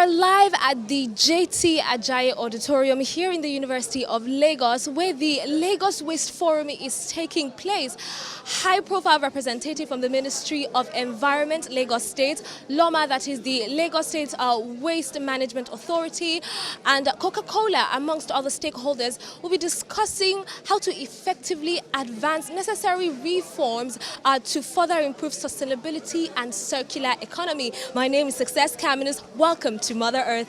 live at the JT Ajayi Auditorium here in the University of Lagos, where the Lagos Waste Forum is taking place. High-profile representative from the Ministry of Environment, Lagos State, LAWMA, that is the Lagos State Waste Management Authority, and Coca-Cola, amongst other stakeholders, will be discussing how to effectively advance necessary reforms to further improve sustainability and circular economy. My name is Success Caminus. Welcome to Mother Earth.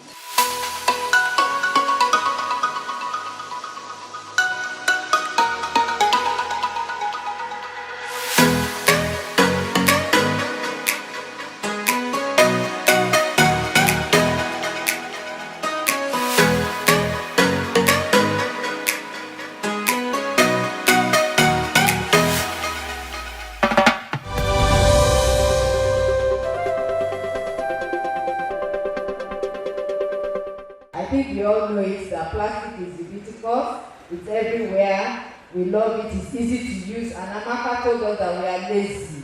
I think we all know it, that plastic is ubiquitous, it's everywhere, we love it, it's easy to use, and Amaka told us that we are lazy,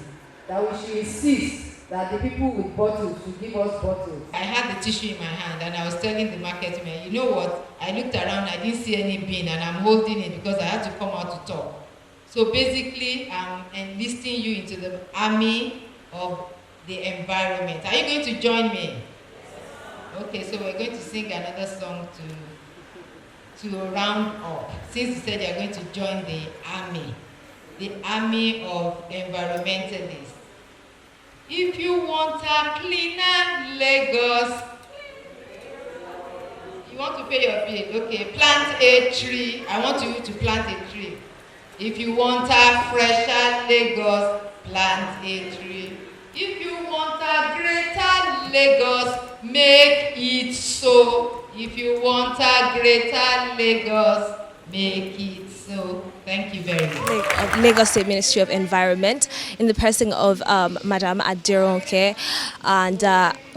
that we should insist that the people with bottles should give us bottles. I had the tissue in my hand and I was telling the market man, you know what, I looked around, I didn't see any bin and I'm holding it because I had to come out to talk. So basically, I'm enlisting you into the army of the environment. Are you going to join me? Okay, so we're going to sing another song to round up. Since you said you're going to join the army of environmentalists. If you want a cleaner Lagos, you want to pay your bill, okay, plant a tree. I want you to plant a tree. If you want a fresher Lagos, plant a tree. If you want a greater Lagos, make it so. If you want a greater Lagos, make it so. Thank you very much. Lagos State Ministry of Environment, in the person of Madam Adironke, and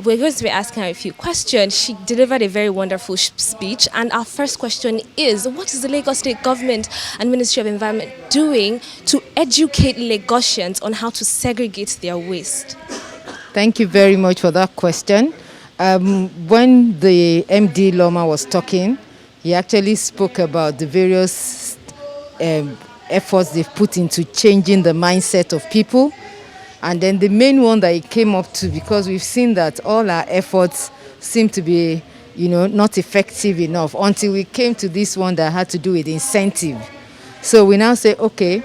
we're going to be asking her a few questions. She delivered a very wonderful speech, and our first question is, what is the Lagos State Government and Ministry of Environment doing to educate Lagosians on how to segregate their waste? Thank you very much for that question. When the MD LAWMA was talking, he actually spoke about the various efforts they've put into changing the mindset of people. And then the main one that he came up to, because we've seen that all our efforts seem to be, not effective enough until we came to this one that had to do with incentive. So we now say, okay,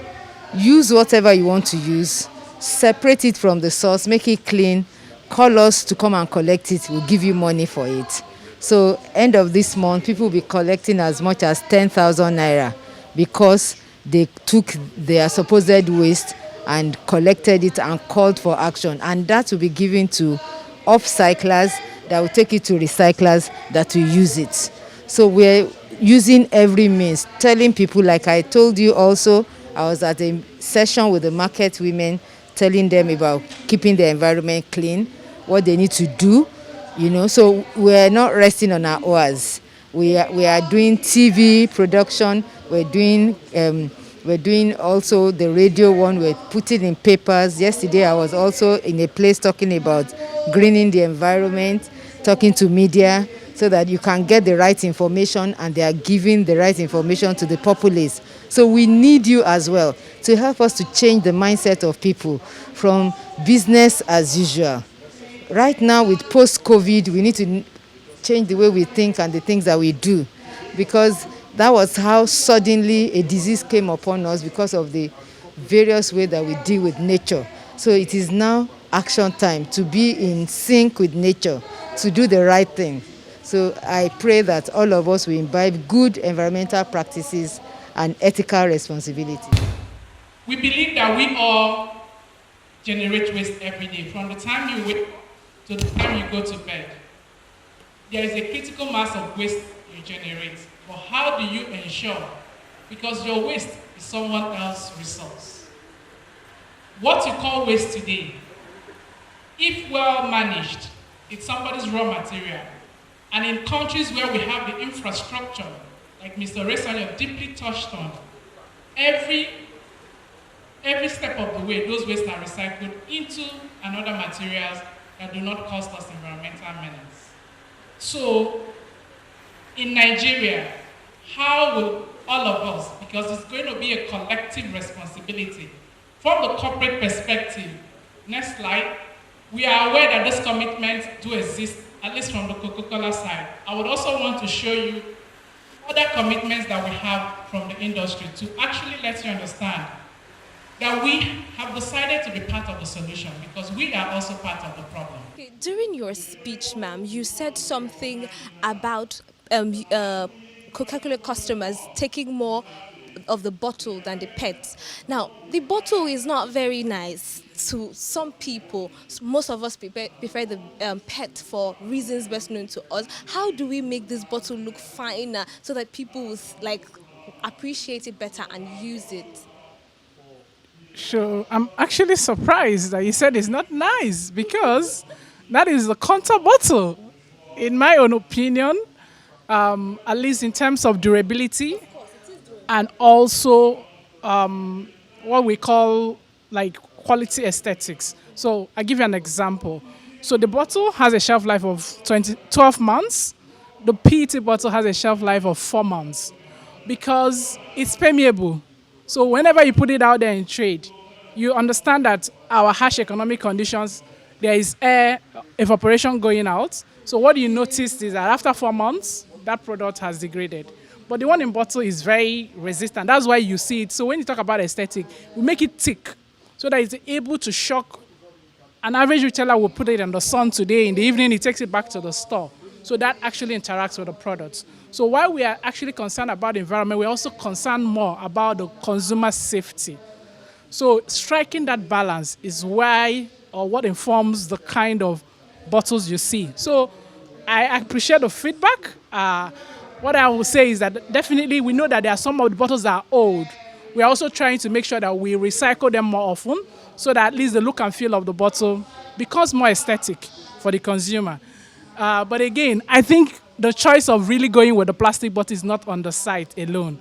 use whatever you want to use, separate it from the source, make it clean, call us to come and collect it, we'll give you money for it. So end of this month, people will be collecting as much as 10,000 naira because they took their supposed waste and collected it and called for action. And that will be given to upcyclers that will take it to recyclers that will use it. So we're using every means, telling people, like I told you also, I was at a session with the market women, telling them about keeping the environment clean, what they need to do, So we're not resting on our oars. We are doing TV production. We're doing also the radio one. We're putting in papers. Yesterday I was also in a place talking about greening the environment, talking to media, so that you can get the right information and they are giving the right information to the populace. So we need you as well to help us to change the mindset of people from business as usual. Right now with post-COVID, we need to change the way we think and the things that we do, because that was how suddenly a disease came upon us because of the various ways that we deal with nature. So it is now action time to be in sync with nature, to do the right thing. So I pray that all of us will imbibe good environmental practices and ethical responsibility. We believe that we all generate waste every day, from the time you wake up to the time you go to bed. There is a critical mass of waste you generate, but how do you ensure? Because your waste is someone else's resource. What you call waste today, if well managed, it's somebody's raw material. And in countries where we have the infrastructure, like Mr. Resanya deeply touched on, every step of the way, those wastes are recycled into another materials that do not cost us environmental menace. So in Nigeria, how will all of us, because it's going to be a collective responsibility, from the corporate perspective, next slide, we are aware that this commitment do exist, at least from the Coca-Cola side. I would also want to show you other commitments that we have from the industry to actually let you understand that we have decided to be part of the solution because we are also part of the problem. Okay, during your speech, ma'am, you said something about Coca-Cola customers taking more of the bottle than the PET. Now, the bottle is not very nice to some people. Most of us prefer the PET for reasons best known to us. How do we make this bottle look finer so that people will appreciate it better and use it? So I'm actually surprised that you said it's not nice because that is the counter bottle. In my own opinion, at least in terms of durability and also what we call like quality aesthetics. So I give you an example. So the bottle has a shelf life of 12 months. The PET bottle has a shelf life of 4 months because it's permeable. So whenever you put it out there in trade, you understand that our harsh economic conditions, there is air evaporation going out. So what you notice is that after 4 months, that product has degraded. But the one in bottle is very resistant. That's why you see it. So when you talk about aesthetic, we make it thick so that it's able to shock. An average retailer will put it in the sun today. In the evening, he takes it back to the store. So that actually interacts with the products. So while we are actually concerned about the environment, we're also concerned more about the consumer safety. So striking that balance is why or what informs the kind of bottles you see. So I appreciate the feedback. What I will say is that definitely we know that there are some of the bottles that are old. We are also trying to make sure that we recycle them more often so that at least the look and feel of the bottle becomes more aesthetic for the consumer. But again, I think the choice of really going with the plastic bottle is not on the site alone.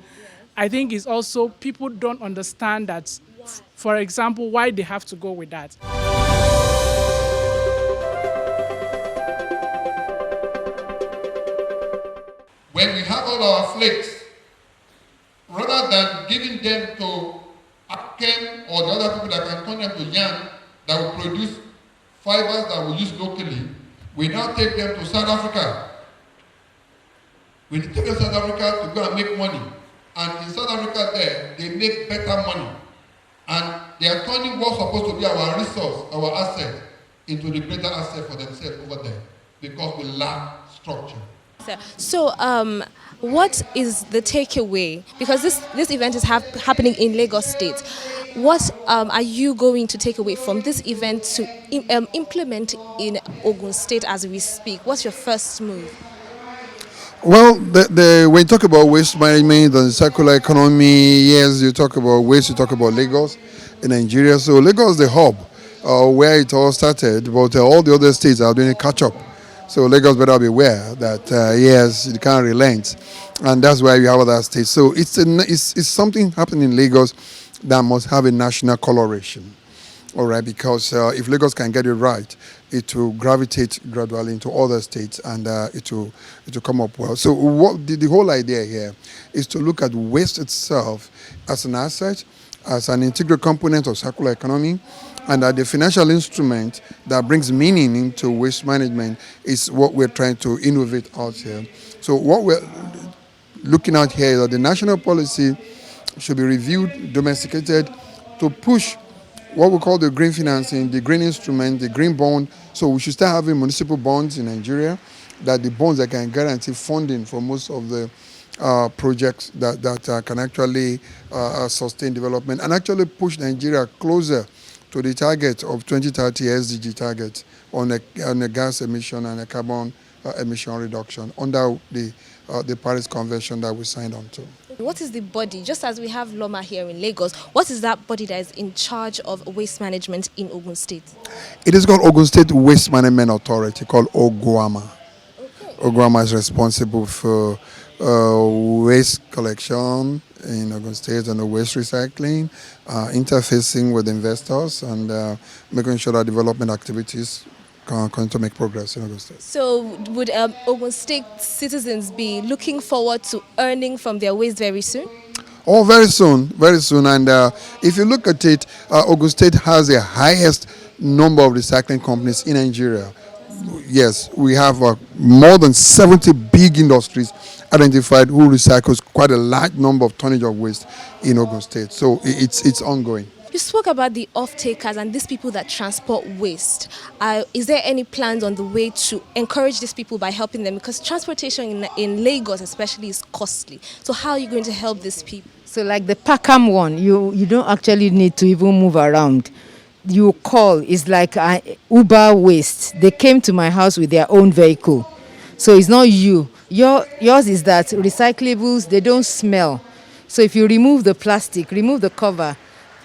I think it's also people don't understand that, for example, why they have to go with that. When we have all our flakes, rather than giving them to Akem or the other people that can turn them to yarn that will produce fibers that we use locally, we now take them to South Africa. We take them to South Africa to go and make money. And in South Africa there, they make better money. And they are turning what's supposed to be our resource, our asset, into the greater asset for themselves over there because we lack structure. So, what is the takeaway? Because this event is happening in Lagos State. What are you going to take away from this event to implement in Ogun State as we speak? What's your first move? Well, when you talk about waste management and circular economy, yes, you talk about waste, you talk about Lagos in Nigeria. So Lagos is the hub where it all started, but all the other states are doing a catch-up. So Lagos better be aware that, yes, it can't relent. And that's why we have other states. So it's something happening in Lagos that must have a national coloration. All right, because if Lagos can get it right, it will gravitate gradually into other states and it will come up well. So what the whole idea here is to look at waste itself as an asset, as an integral component of circular economy, and that the financial instrument that brings meaning into waste management is what we're trying to innovate out here. So what we're looking at here is that the national policy should be reviewed, domesticated, to push what we call the green financing, the green instrument, the green bond. So we should start having municipal bonds in Nigeria, that the bonds that can guarantee funding for most of the projects that can actually sustain development and actually push Nigeria closer to the target of 2030 SDG target on the gas emission and a carbon emission reduction under the Paris Convention that we signed on to. What is the body, just as we have LAWMA here in Lagos, what is that body that is in charge of waste management in Ogun State? It is called Ogun State Waste Management Authority, called OGWAMA. Okay. OGWAMA is responsible for waste collection in Ogun State and the waste recycling, interfacing with investors and making sure that development activities continue to make progress in Ogun State. So would Ogun State citizens be looking forward to earning from their waste very soon? Oh, very soon, very soon. And if you look at it, Ogun State has the highest number of recycling companies in Nigeria. Yes, we have more than 70 big industries identified who recycles quite a large number of tonnage of waste in Ogun State. So it's ongoing. You spoke about the off-takers and these people that transport waste. Is there any plans on the way to encourage these people by helping them? Because transportation in Lagos especially is costly. So how are you going to help these people? So like the Packham one, you don't actually need to even move around. You call, it's like Uber waste. They came to my house with their own vehicle. So it's not you. Yours is that recyclables, they don't smell. So if you remove the plastic, remove the cover,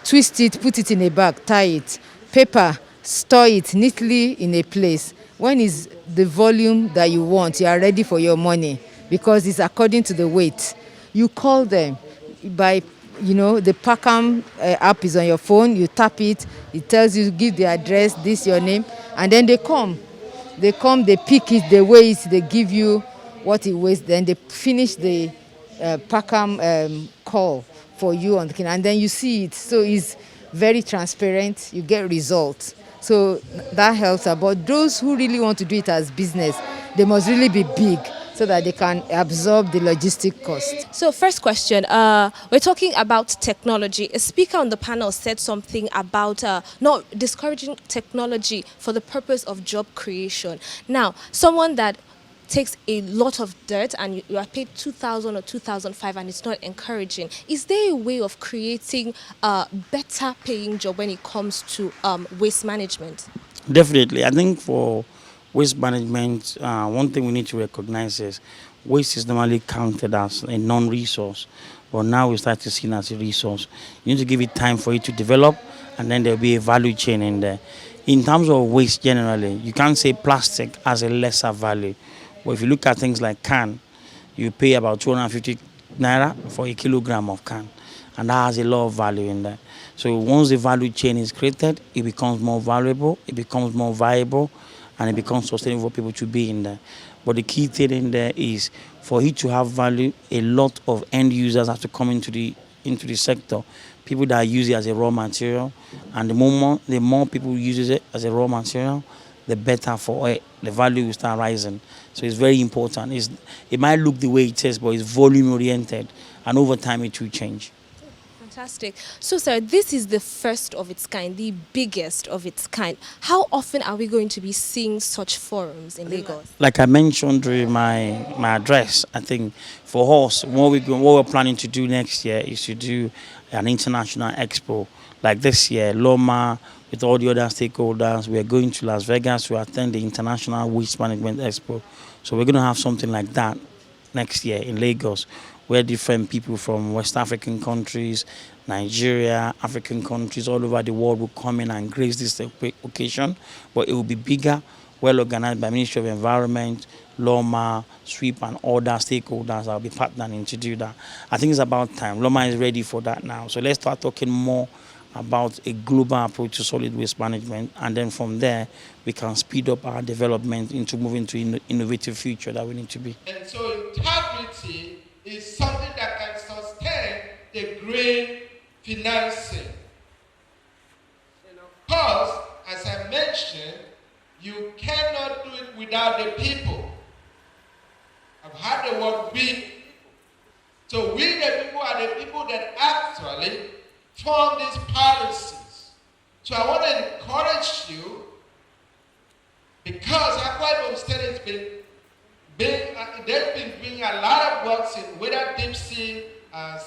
twist it, put it in a bag, tie it, paper, store it neatly in a place. When is the volume that you want, you are ready for your money because it's according to the weight. You call them by, the Packham app is on your phone, you tap it, it tells you, give the address, this your name, and then they come. They come, they pick it, they weigh it, they give you what it weighs, then they finish the Packham call for you on the and then you see it. So it's very transparent, you get results. So that helps. But those who really want to do it as business, they must really be big so that they can absorb the logistic cost. So first question, we're talking about technology. A speaker on the panel said something about not discouraging technology for the purpose of job creation. Now, someone that takes a lot of dirt and you are paid 2,000 or 2,500 and it's not encouraging. Is there a way of creating a better paying job when it comes to waste management? Definitely. I think for waste management, one thing we need to recognize is waste is normally counted as a non-resource, but now we start to see it as a resource. You need to give it time for it to develop, and then there'll be a value chain in there. In terms of waste generally, you can't say plastic has a lesser value. But if you look at things like can, you pay about 250 naira for a kilogram of can, and that has a lot of value in there. So once the value chain is created, it becomes more valuable, it becomes more viable, and it becomes sustainable for people to be in there. But the key thing in there is for it to have value, a lot of end users have to come into the sector. People that use it as a raw material, and the more people use it as a raw material, the better for it. The value will start rising. So it's very important. It might look the way it is, but it's volume oriented, and over time it will change. Fantastic. So, sir, this is the first of its kind, the biggest of its kind. How often are we going to be seeing such forums in Lagos? Like I mentioned during my address, I think for us, what we're planning to do next year is to do an international expo. Like this year, LAWMA, with all the other stakeholders, we are going to Las Vegas to attend the International Waste Management Expo. So we're going to have something like that next year in Lagos, where different people from West African countries, Nigeria, African countries, all over the world will come in and grace this occasion. But it will be bigger, well organized by Ministry of Environment, LAWMA, SWEEP, and other stakeholders that will be partnering to do that. I think it's about time. LAWMA is ready for that now. So let's start talking more about a global approach to solid waste management, and then from there we can speed up our development into moving to innovative future that we need to be. And so integrity is something that can sustain the green financing. Because, as I mentioned, you cannot do it without the people. I've had the word we. So we the people are the people that actually form these policies. So I want to encourage you, because Akwa Ibom State has they've been doing a lot of works in whether deep sea,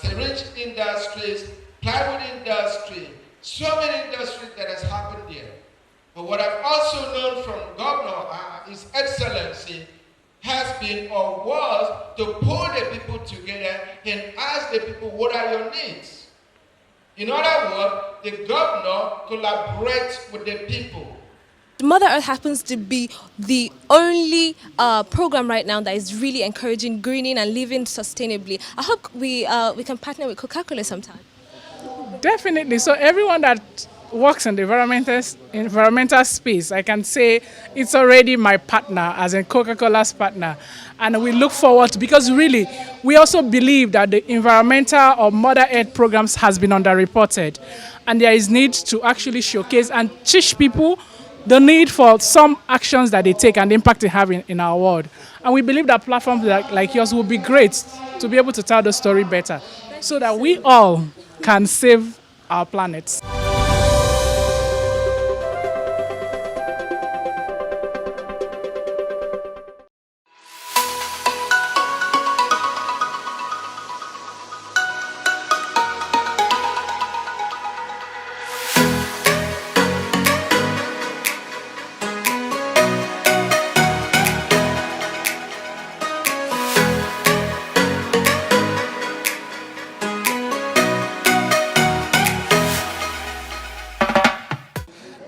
syringe industries, plywood industry, so many industries that has happened there. But what I've also known from Governor, His Excellency, has been or was to pull the people together and ask the people, what are your needs? In other words, the governor collaborates with the people. Mother Earth happens to be the only program right now that is really encouraging greening and living sustainably. I hope we can partner with Coca-Cola sometime. Definitely. So everyone that works in the environmental space, I can say it's already my partner, as in Coca-Cola's partner. And we look forward to, because really, we also believe that the environmental or Mother Earth programs has been underreported. And there is need to actually showcase and teach people the need for some actions that they take and the impact they have in our world. And we believe that platforms like yours will be great to be able to tell the story better so that we all can save our planet.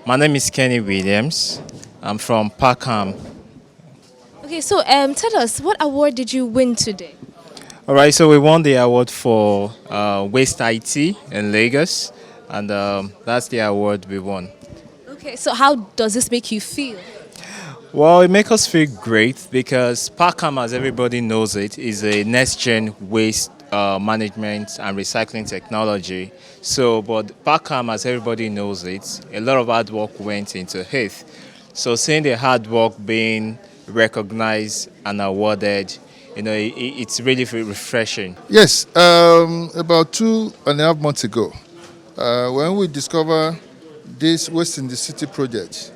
My name is Kenny Williams. I'm from Parkham. Okay, so tell us, what award did you win today? All right, so we won the award for Waste IT in Lagos, and that's the award we won. Okay, so how does this make you feel? Well, it makes us feel great because Parkham, as everybody knows it, is a next-gen waste management and recycling technology. So, but Parkham, as everybody knows it, a lot of hard work went into it. So seeing the hard work being recognized and awarded, it's really refreshing. Yes, about 2.5 months ago, when we discovered this Waste in the City project,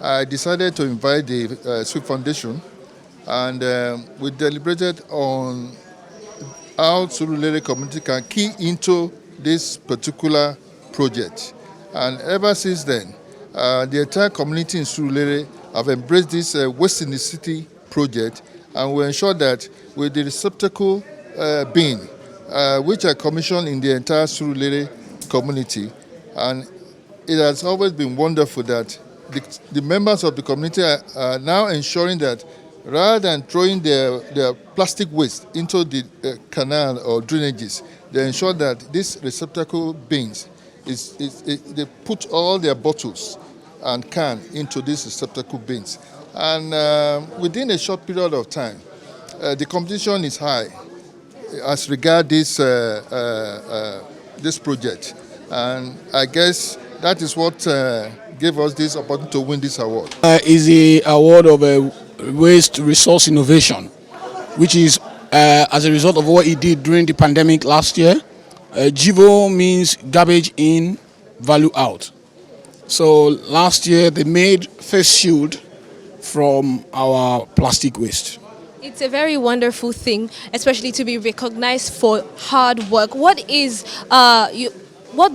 I decided to invite the Swift Foundation, and we deliberated on how Surulere community can key into this particular project. And ever since then, the entire community in Surulere have embraced this Waste in the City project, and we ensure that with the receptacle bin, which are commissioned in the entire Surulere community, and it has always been wonderful that the members of the community are now ensuring that rather than throwing their plastic waste into the canal or drainages, they ensure that these receptacle bins, they put all their bottles and cans into these receptacle bins. And within a short period of time, the competition is high as regards this project. And I guess that is what gave us this opportunity to win this award. Is the award of waste resource innovation, which is as a result of what he did during the pandemic last year. GIVO means garbage in, value out. So last year they made face shield from our plastic waste. It's a very wonderful thing, especially to be recognized for hard work. What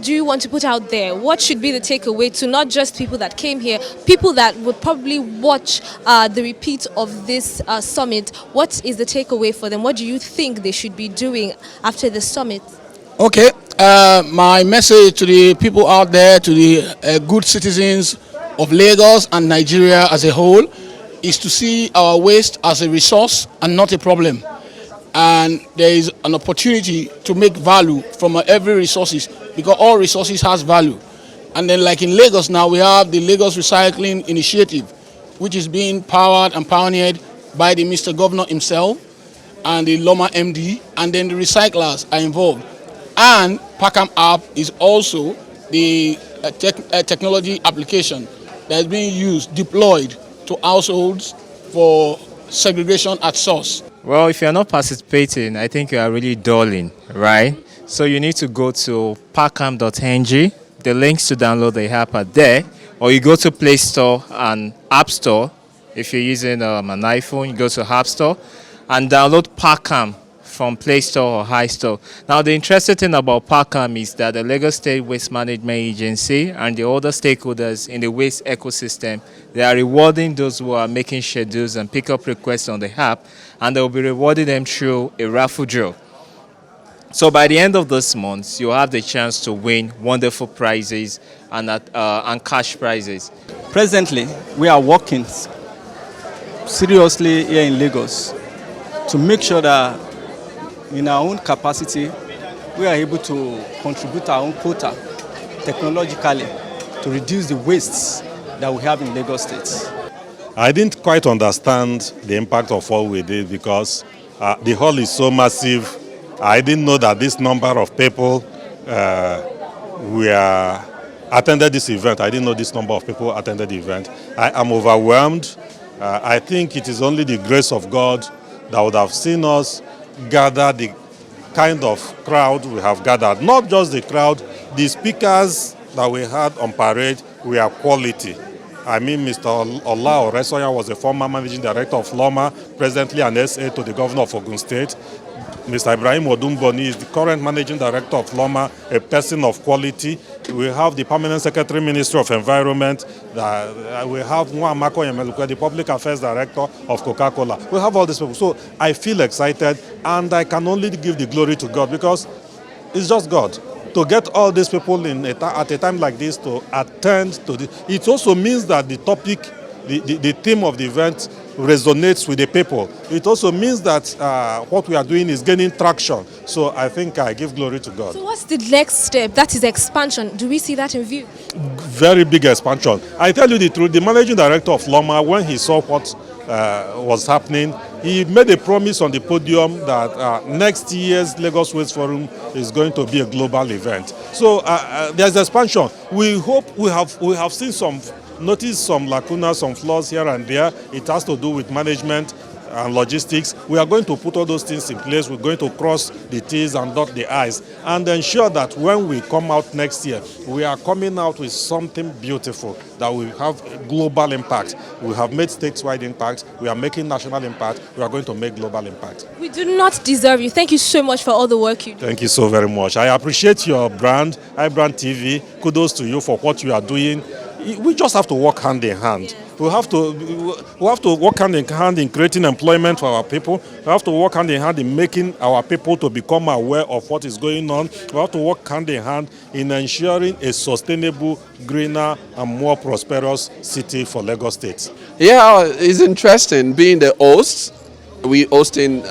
do you want to put out there? What should be the takeaway to not just people that came here, people that would probably watch the repeat of this summit? What is the takeaway for them? What do you think they should be doing after the summit? Okay, my message to the people out there, to the good citizens of Lagos and Nigeria as a whole, is to see our waste as a resource and not a problem. And there is an opportunity to make value from every resources, because all resources has value. And then like in Lagos now, we have the Lagos Recycling Initiative, which is being powered and pioneered by the Mr. Governor himself and the LAWMA MD, and then the recyclers are involved. And Parkham app is also the technology application that is being used, deployed to households for segregation at source. Well, if you're not participating, I think you are really dulling, right? So you need to go to parkham.ng. The links to download the app are there. Or you go to Play Store and App Store. If you're using an iPhone, you go to App Store and download Parkham from Play Store or High Store. Now, the interesting thing about Parkham is that the Lagos State Waste Management Agency and the other stakeholders in the waste ecosystem, they are rewarding those who are making schedules and pick-up requests on the app, and they will be rewarding them through a raffle draw. So by the end of this month, you'll have the chance to win wonderful prizes and cash prizes. Presently, we are working seriously here in Lagos to make sure that in our own capacity, we are able to contribute our own quota technologically to reduce the wastes that we have in Lagos State. I didn't quite understand the impact of what we did because the hall is so massive. I didn't know that this number of people attended this event. I didn't know this number of people attended the event. I am overwhelmed. I think it is only the grace of God that would have seen us gather the kind of crowd we have gathered. Not just the crowd, the speakers that we had on parade were quality. I mean, Mr. Ola Oresoya was a former managing director of LAWMA, presently an SA to the governor of Ogun State. Mr. Ibrahim Odumboni is the current managing director of LAWMA, a person of quality. We have the permanent secretary, Ministry of Environment. We have Nwamako Emelukwe, the public affairs director of Coca-Cola. We have all these people. So I feel excited, and I can only give the glory to God because it's just God. To get all these people at a time like this to attend to this, it also means that the topic, the theme of the event resonates with the people. It also means that what we are doing is gaining traction. So I think I give glory to God. So what's the next step? That is expansion. Do we see that in view? Very big expansion. I tell you the truth, the managing director of LAWMA, when he saw what was happening, he made a promise on the podium that next year's Lagos Waste Forum is going to be a global event. So there's expansion. We hope we have seen noticed some lacunas, some flaws here and there. It has to do with management and logistics. We are going to put all those things in place. We're going to cross the T's and dot the I's and ensure that when we come out next year, we are coming out with something beautiful that will have global impact. We have made statewide impact. We are making national impact. We are going to make global impact. We do not deserve you. Thank you so much for all the work you do. Thank you so very much. I appreciate your brand, iBrandTV. Kudos to you for what you are doing. We just have to work hand in hand. We have to work hand in hand in creating employment for our people. We have to work hand in hand in making our people to become aware of what is going on. We have to work hand in hand in ensuring a sustainable, greener, and more prosperous city for Lagos State. Yeah, it's interesting being the host. We're hosting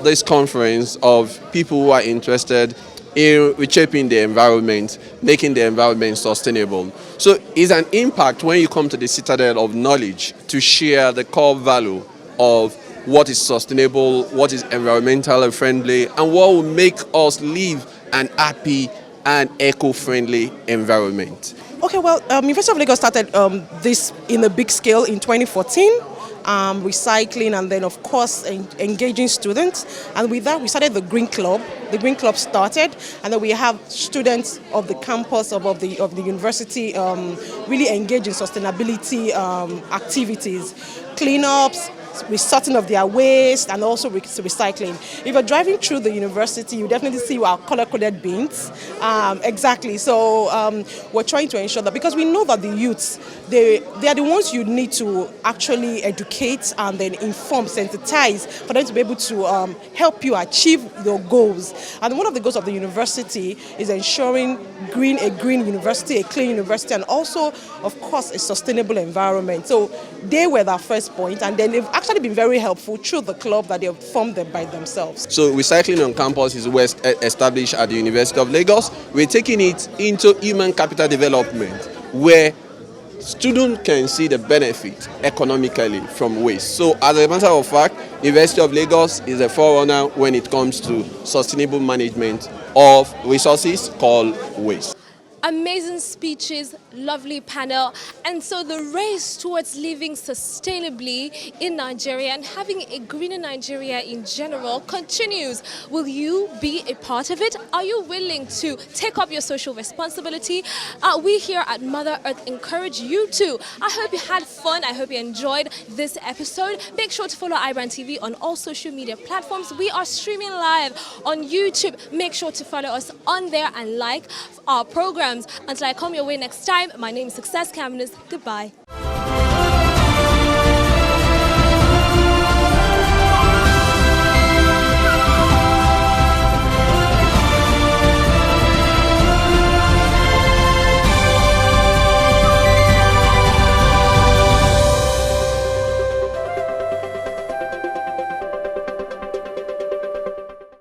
this conference of people who are interested in reshaping the environment, making the environment sustainable. So it's an impact when you come to the citadel of knowledge to share the core value of what is sustainable, what is environmentally friendly, and what will make us live an happy and eco-friendly environment. Okay, well, University of Lagos started this in a big scale in 2014. Recycling and then of course engaging students, and with that we started the Green Club. The Green Club started, and then we have students of the campus of the university really engage in sustainability activities, cleanups, resorting of their waste, and also recycling. If you're driving through the university, you definitely see our color-coded bins. Exactly. So we're trying to ensure that, because we know that the youths, they are the ones you need to actually educate and then inform, sensitize, for them to be able to help you achieve your goals. And one of the goals of the university is ensuring a green university, a clean university, and also, of course, a sustainable environment. So they were that first point, and then they've actually been very helpful through the club that they have formed them by themselves. So recycling on campus is well established at the University of Lagos. We're taking it into human capital development, where students can see the benefit economically from waste. So as a matter of fact, University of Lagos is a forerunner when it comes to sustainable management of resources called waste. Amazing speeches, lovely panel, and so the race towards living sustainably in Nigeria and having a greener Nigeria in general continues. Will you be a part of it? Are you willing to take up your social responsibility? We here at Mother Earth encourage you to. I hope you had fun. I hope you enjoyed this episode. Make sure to follow iBrandTV on all social media platforms. We are streaming live on YouTube. Make sure to follow us on there and like our program. Until I come your way next time, my name is Success Caminus. Goodbye.